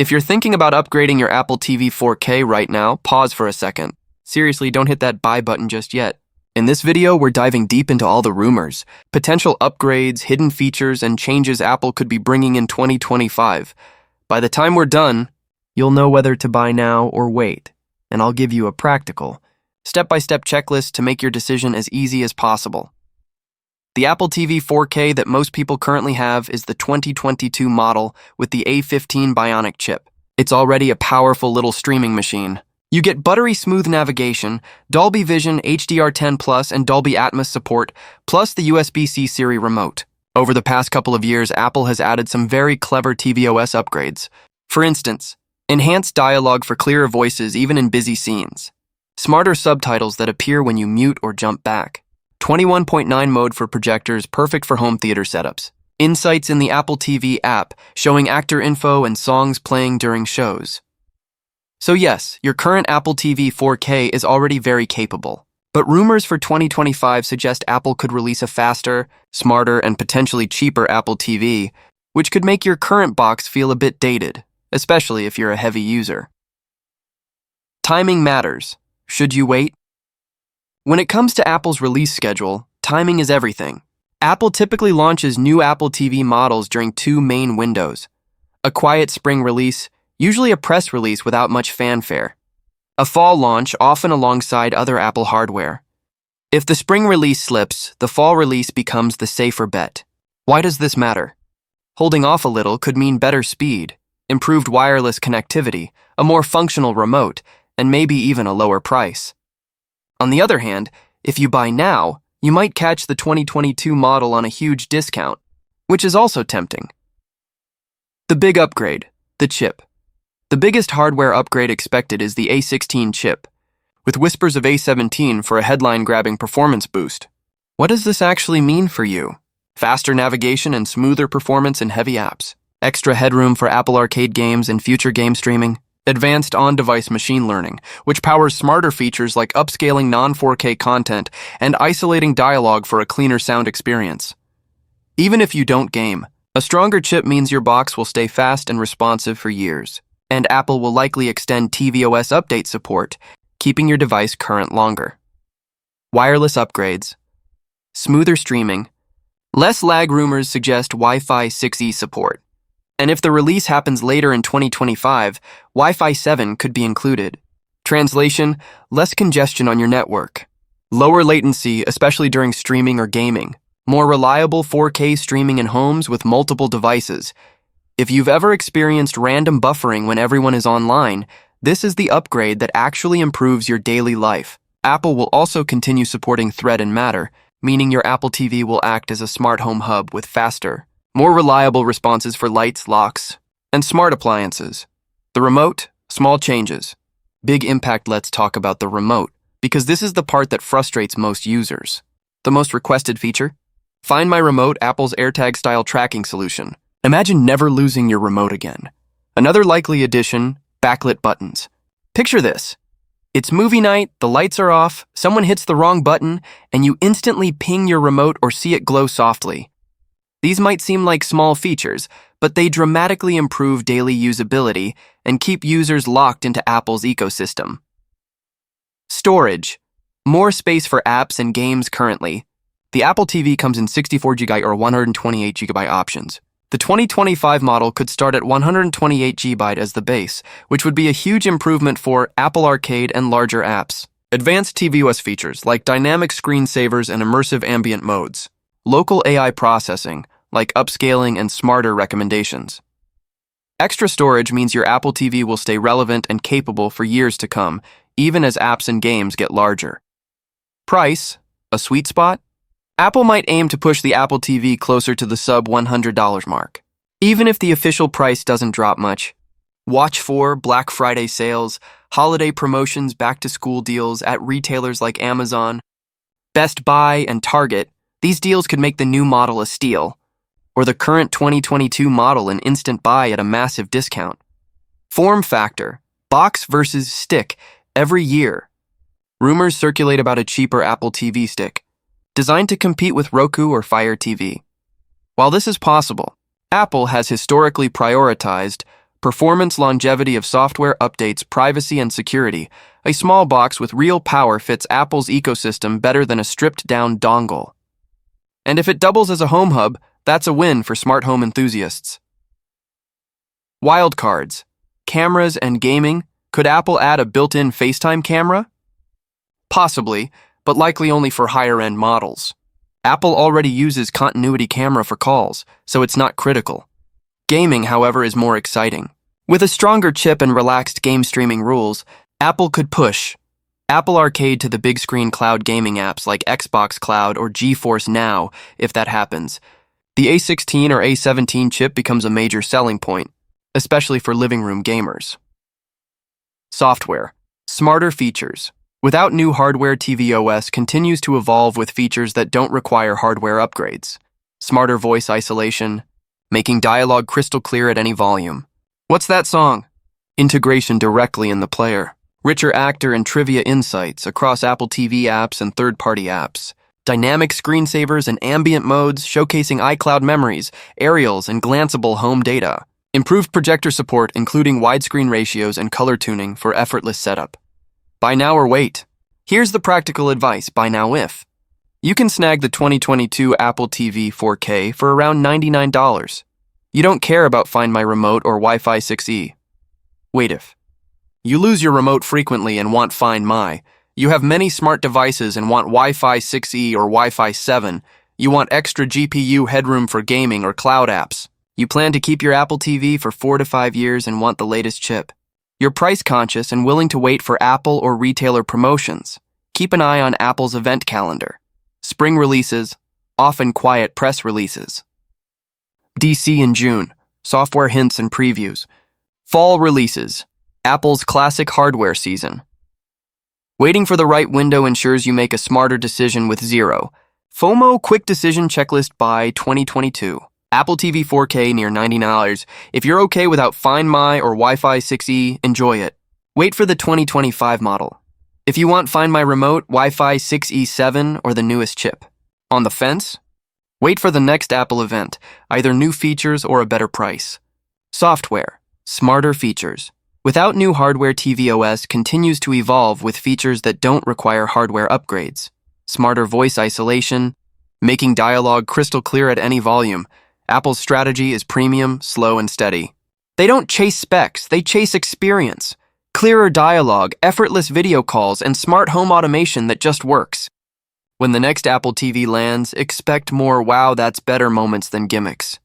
If you're thinking about upgrading your Apple TV 4K right now, pause for a second. Seriously, don't hit that buy button just yet. In this video, we're diving deep into all the rumors, potential upgrades, hidden features, and changes Apple could be bringing in 2025. By the time we're done, you'll know whether to buy now or wait, and I'll give you a practical, step-by-step checklist to make your decision as easy as possible. The Apple TV 4K that most people currently have is the 2022 model with the A15 Bionic chip. It's already a powerful little streaming machine. You get buttery smooth navigation, Dolby Vision, HDR10+, and Dolby Atmos support, plus the USB-C Siri remote. Over the past couple of years, Apple has added some very clever tvOS upgrades. For instance, enhanced dialogue for clearer voices even in busy scenes. Smarter subtitles that appear when you mute or jump back. 21.9 mode for projectors, perfect for home theater setups. Insights in the Apple TV app, showing actor info and songs playing during shows. So yes, your current Apple TV 4K is already very capable. But rumors for 2025 suggest Apple could release a faster, smarter, and potentially cheaper Apple TV, which could make your current box feel a bit dated, especially if you're a heavy user. Timing matters. Should you wait? When it comes to Apple's release schedule, timing is everything. Apple typically launches new Apple TV models during two main windows. A quiet spring release, usually a press release without much fanfare. A fall launch, often alongside other Apple hardware. If the spring release slips, the fall release becomes the safer bet. Why does this matter? Holding off a little could mean better speed, improved wireless connectivity, a more functional remote, and maybe even a lower price. On the other hand, if you buy now, you might catch the 2022 model on a huge discount, which is also tempting. The big upgrade, the chip. The biggest hardware upgrade expected is the A16 chip, with whispers of A17 for a headline-grabbing performance boost. What does this actually mean for you? Faster navigation and smoother performance in heavy apps. Extra headroom for Apple Arcade games and future game streaming. Advanced on-device machine learning, which powers smarter features like upscaling non-4K content and isolating dialogue for a cleaner sound experience. Even if you don't game, a stronger chip means your box will stay fast and responsive for years, and Apple will likely extend tvOS update support, keeping your device current longer. Wireless upgrades, smoother streaming, less lag. Rumors suggest Wi-Fi 6E support. And if the release happens later in 2025, Wi-Fi 7 could be included. Translation, less congestion on your network. Lower latency, especially during streaming or gaming. More reliable 4K streaming in homes with multiple devices. If you've ever experienced random buffering when everyone is online, this is the upgrade that actually improves your daily life. Apple will also continue supporting Thread and Matter, meaning your Apple TV will act as a smart home hub with faster, more reliable responses for lights, locks, and smart appliances. The remote, small changes. Big impact. Let's talk about the remote, because this is the part that frustrates most users. The most requested feature? Find My Remote, Apple's AirTag-style tracking solution. Imagine never losing your remote again. Another likely addition, backlit buttons. Picture this. It's movie night, the lights are off, someone hits the wrong button, and you instantly ping your remote or see it glow softly. These might seem like small features, but they dramatically improve daily usability and keep users locked into Apple's ecosystem. Storage. More space for apps and games currently. The Apple TV comes in 64GB or 128GB options. The 2025 model could start at 128GB as the base, which would be a huge improvement for Apple Arcade and larger apps. Advanced tvOS features like dynamic screensavers and immersive ambient modes. Local AI processing, like upscaling and smarter recommendations. Extra storage means your Apple TV will stay relevant and capable for years to come, even as apps and games get larger. Price, a sweet spot? Apple might aim to push the Apple TV closer to the sub-$100 mark. Even if the official price doesn't drop much. Watch for Black Friday sales, holiday promotions, back-to-school deals at retailers like Amazon, Best Buy, and Target. These deals could make the new model a steal, or the current 2022 model an instant buy at a massive discount. Form factor, box versus stick, every year. Rumors circulate about a cheaper Apple TV stick, designed to compete with Roku or Fire TV. While this is possible, Apple has historically prioritized Performance, longevity of software updates, privacy, and security. A small box with real power fits Apple's ecosystem better than a stripped-down dongle. And if it doubles as a home hub, that's a win for smart home enthusiasts. Wildcards. Cameras and gaming. Could Apple add a built-in FaceTime camera? Possibly, but likely only for higher-end models. Apple already uses continuity camera for calls, so it's not critical. Gaming, however, is more exciting. With a stronger chip and relaxed game streaming rules, Apple could push Apple Arcade to the big screen cloud gaming apps like Xbox Cloud or GeForce Now, if that happens. The A16 or A17 chip becomes a major selling point, especially for living room gamers. Software. Smarter features. Without new hardware, tvOS continues to evolve with features that don't require hardware upgrades. Smarter voice isolation, making dialogue crystal clear at any volume. What's that song? Integration directly in the player. Richer actor and trivia insights across Apple TV apps and third-party apps. Dynamic screensavers and ambient modes showcasing iCloud memories, aerials, and glanceable home data. Improved projector support including widescreen ratios and color tuning for effortless setup. Buy now or wait. Here's the practical advice, buy now if. You can snag the 2022 Apple TV 4K for around $99. You don't care about Find My Remote or Wi-Fi 6E. Wait if. You lose your remote frequently and want Find My. You have many smart devices and want Wi-Fi 6E or Wi-Fi 7. You want extra GPU headroom for gaming or cloud apps. You plan to keep your Apple TV for 4 to 5 years and want the latest chip. You're price conscious and willing to wait for Apple or retailer promotions. Keep an eye on Apple's event calendar. Spring releases, often quiet press releases. DC in June, software hints and previews. Fall releases, Apple's classic hardware season. Waiting for the right window ensures you make a smarter decision with Zero. FOMO Quick Decision Checklist by 2022. Apple TV 4K near $90. If you're okay without Find My or Wi-Fi 6E, enjoy it. Wait for the 2025 model. If you want Find My Remote, Wi-Fi 6E7, or the newest chip. On the fence? Wait for the next Apple event, either new features or a better price. Software. Smarter features. Without new hardware, tvOS continues to evolve with features that don't require hardware upgrades. Smarter voice isolation, making dialogue crystal clear at any volume. Apple's strategy is premium, slow, and steady. They don't chase specs, they chase experience. Clearer dialogue, effortless video calls, and smart home automation that just works. When the next Apple TV lands, expect more wow that's better moments than gimmicks.